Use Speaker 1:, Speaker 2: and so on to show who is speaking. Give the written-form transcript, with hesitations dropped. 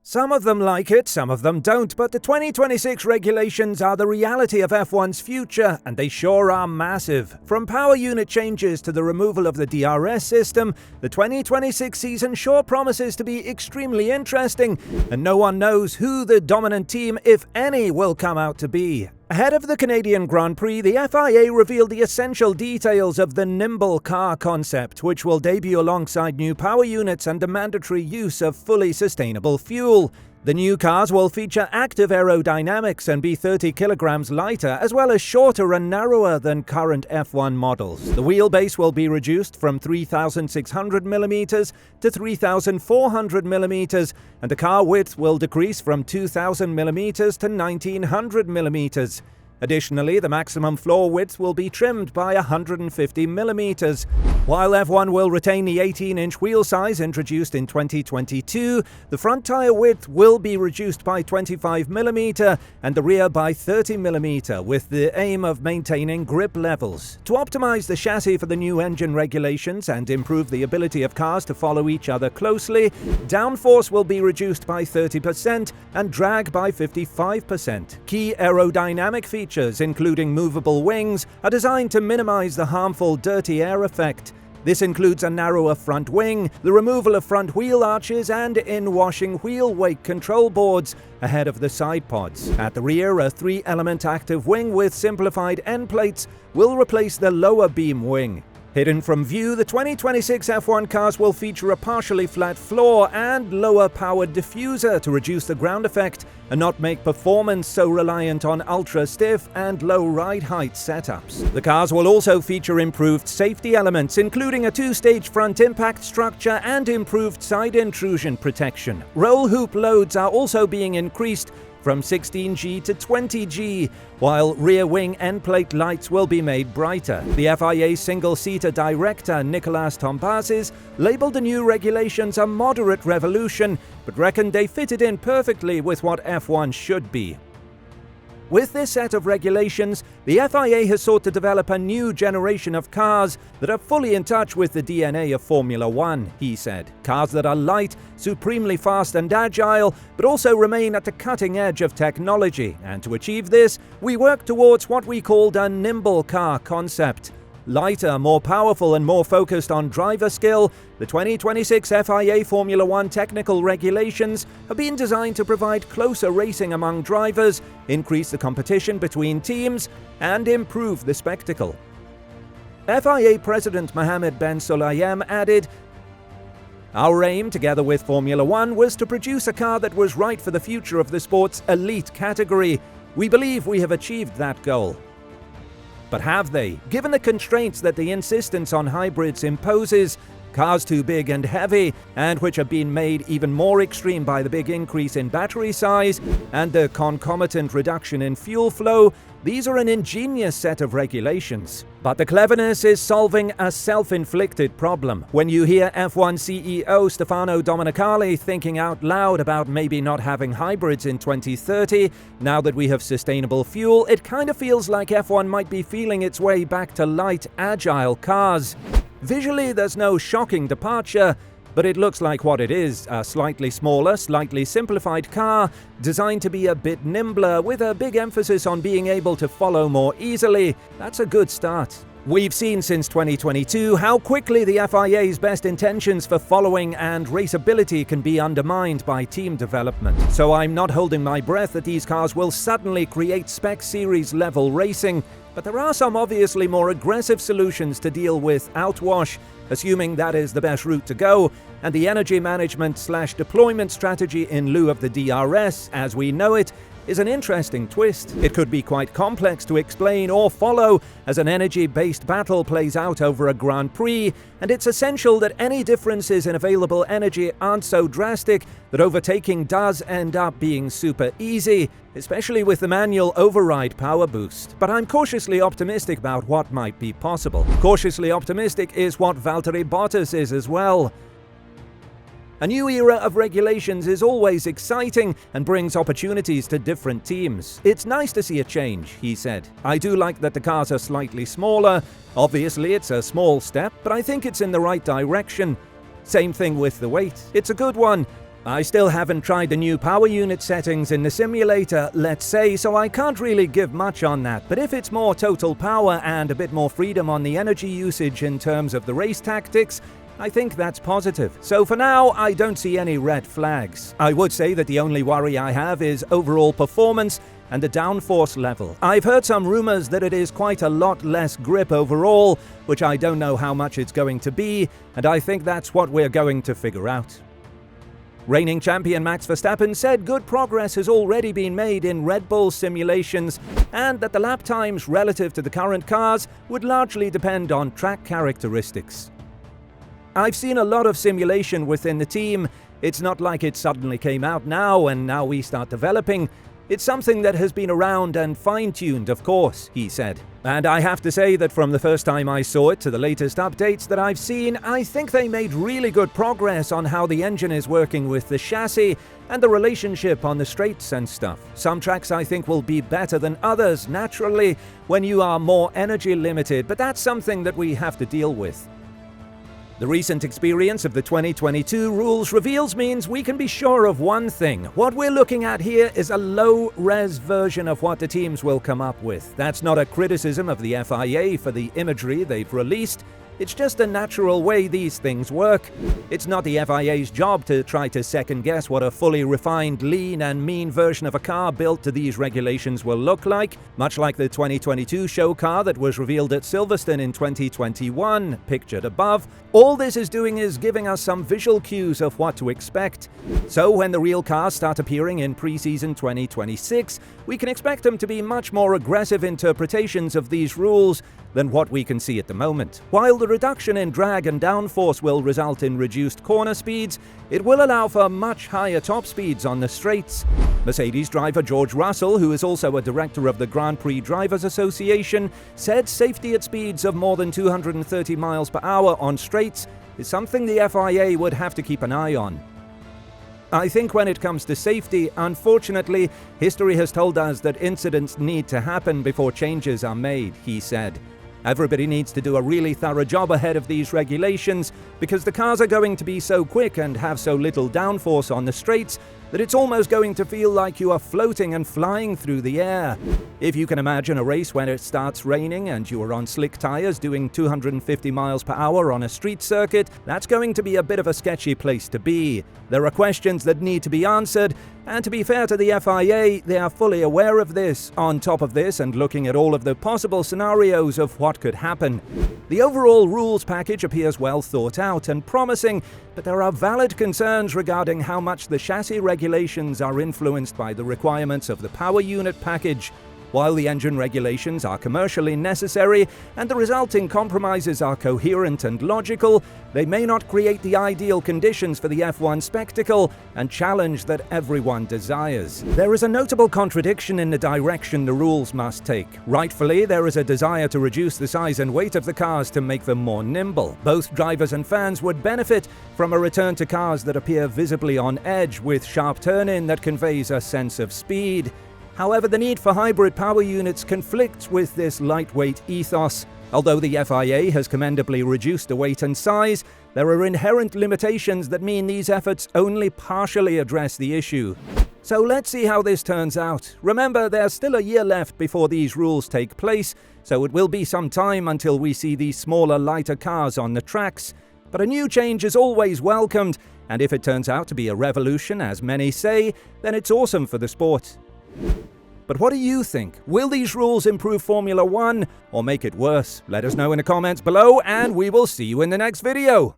Speaker 1: Some of them like it, some of them don't, but the 2026 regulations are the reality of F1's future, and they sure are massive. From power unit changes to the removal of the DRS system, the 2026 season sure promises to be extremely interesting, and no one knows who the dominant team, if any, will come out to be. Ahead of the Canadian Grand Prix, the FIA revealed the essential details of the nimble car concept, which will debut alongside new power units and the mandatory use of fully sustainable fuel. The new cars will feature active aerodynamics and be 30 kilograms lighter, as well as shorter and narrower than current F1 models. The wheelbase will be reduced from 3,600mm to 3,400mm, and the car width will decrease from 2,000mm to 1,900mm. Additionally, the maximum floor width will be trimmed by 150mm. While F1 will retain the 18-inch wheel size introduced in 2022, the front tyre width will be reduced by 25mm and the rear by 30mm, with the aim of maintaining grip levels. To optimize the chassis for the new engine regulations and improve the ability of cars to follow each other closely, downforce will be reduced by 30% and drag by 55%. Key aerodynamic features, including movable wings, are designed to minimize the harmful dirty air effect. This includes a narrower front wing, the removal of front wheel arches, and in-washing wheel wake control boards ahead of the side pods. At the rear, a 3-element active wing with simplified end plates will replace the lower beam wing. Hidden from view, the 2026 F1 cars will feature a partially flat floor and lower-powered diffuser to reduce the ground effect and not make performance so reliant on ultra-stiff and low ride height setups. The cars will also feature improved safety elements, including a 2-stage front impact structure and improved side intrusion protection. Roll hoop loads are also being increased from 16G to 20G, while rear wing endplate lights will be made brighter. The FIA single-seater director, Nikolas Tombazis, labeled the new regulations a moderate revolution, but reckoned they fitted in perfectly with what F1 should be. With this set of regulations, the FIA has sought to develop a new generation of cars that are fully in touch with the DNA of Formula One, he said. Cars that are light, supremely fast and agile, but also remain at the cutting edge of technology. And to achieve this, we work towards what we called a nimble car concept. Lighter, more powerful and more focused on driver skill, the 2026 FIA Formula One technical regulations have been designed to provide closer racing among drivers, increase the competition between teams, and improve the spectacle. FIA President Mohammed Ben Sulayem added, "Our aim, together with Formula One, was to produce a car that was right for the future of the sport's elite category. We believe we have achieved that goal." But have they? Given the constraints that the insistence on hybrids imposes, cars too big and heavy, and which have been made even more extreme by the big increase in battery size and the concomitant reduction in fuel flow, these are an ingenious set of regulations. But the cleverness is solving a self-inflicted problem. When you hear F1 CEO Stefano Domenicali thinking out loud about maybe not having hybrids in 2030, now that we have sustainable fuel, it kind of feels like F1 might be feeling its way back to light, agile cars. Visually, there's no shocking departure, but it looks like what it is, a slightly smaller, slightly simplified car, designed to be a bit nimbler, with a big emphasis on being able to follow more easily. That's a good start. We've seen since 2022 how quickly the FIA's best intentions for following and raceability can be undermined by team development. So I'm not holding my breath that these cars will suddenly create spec series level racing, but there are some obviously more aggressive solutions to deal with outwash, assuming that is the best route to go, and the energy management/deployment strategy in lieu of the DRS, as we know it, is an interesting twist. It could be quite complex to explain or follow as an energy-based battle plays out over a Grand Prix, and it's essential that any differences in available energy aren't so drastic that overtaking does end up being super easy, especially with the manual override power boost. But I'm cautiously optimistic about what might be possible. Cautiously optimistic is what Valtteri Bottas is as well. A new era of regulations is always exciting and brings opportunities to different teams. It's nice to see a change, he said. I do like that the cars are slightly smaller. Obviously, it's a small step, but I think it's in the right direction. Same thing with the weight. It's a good one. I still haven't tried the new power unit settings in the simulator, let's say, so I can't really give much on that, but if it's more total power and a bit more freedom on the energy usage in terms of the race tactics, I think that's positive. So for now, I don't see any red flags. I would say that the only worry I have is overall performance and the downforce level. I've heard some rumors that it is quite a lot less grip overall, which I don't know how much it's going to be, and I think that's what we're going to figure out. Reigning champion Max Verstappen said good progress has already been made in Red Bull simulations and that the lap times relative to the current cars would largely depend on track characteristics. I've seen a lot of simulation within the team. It's not like it suddenly came out now and now we start developing. It's something that has been around and fine-tuned, of course, he said. And I have to say that from the first time I saw it to the latest updates that I've seen, I think they made really good progress on how the engine is working with the chassis and the relationship on the straights and stuff. Some tracks I think will be better than others, naturally, when you are more energy limited, but that's something that we have to deal with. The recent experience of the 2022 rules reveals means we can be sure of one thing. What we're looking at here is a low-res version of what the teams will come up with. That's not a criticism of the FIA for the imagery they've released. It's just a natural way these things work. It's not the FIA's job to try to second-guess what a fully refined, lean and mean version of a car built to these regulations will look like, much like the 2022 show car that was revealed at Silverstone in 2021, pictured above. All this is doing is giving us some visual cues of what to expect. So when the real cars start appearing in pre-season 2026, we can expect them to be much more aggressive interpretations of these rules than what we can see at the moment. While the reduction in drag and downforce will result in reduced corner speeds, it will allow for much higher top speeds on the straights. Mercedes driver George Russell, who is also a director of the Grand Prix Drivers Association, said safety at speeds of more than 230 miles per hour on straights is something the FIA would have to keep an eye on. I think when it comes to safety, unfortunately, history has told us that incidents need to happen before changes are made, he said. Everybody needs to do a really thorough job ahead of these regulations because the cars are going to be so quick and have so little downforce on the straights that it's almost going to feel like you are floating and flying through the air. If you can imagine a race when it starts raining and you are on slick tires doing 250 miles per hour on a street circuit, that's going to be a bit of a sketchy place to be. There are questions that need to be answered, and to be fair to the FIA, they are fully aware of this. On top of this, and looking at all of the possible scenarios of what could happen, the overall rules package appears well thought out and promising, but there are valid concerns regarding how much the chassis regulations are influenced by the requirements of the power unit package. While the engine regulations are commercially necessary and the resulting compromises are coherent and logical, they may not create the ideal conditions for the F1 spectacle and challenge that everyone desires. There is a notable contradiction in the direction the rules must take. Rightfully, there is a desire to reduce the size and weight of the cars to make them more nimble. Both drivers and fans would benefit from a return to cars that appear visibly on edge with sharp turn-in that conveys a sense of speed. However, the need for hybrid power units conflicts with this lightweight ethos. Although the FIA has commendably reduced the weight and size, there are inherent limitations that mean these efforts only partially address the issue. So let's see how this turns out. Remember, there's still a year left before these rules take place, so it will be some time until we see these smaller, lighter cars on the tracks. But a new change is always welcomed, and if it turns out to be a revolution, as many say, then it's awesome for the sport. But what do you think? Will these rules improve Formula One or make it worse? Let us know in the comments below, and we will see you in the next video.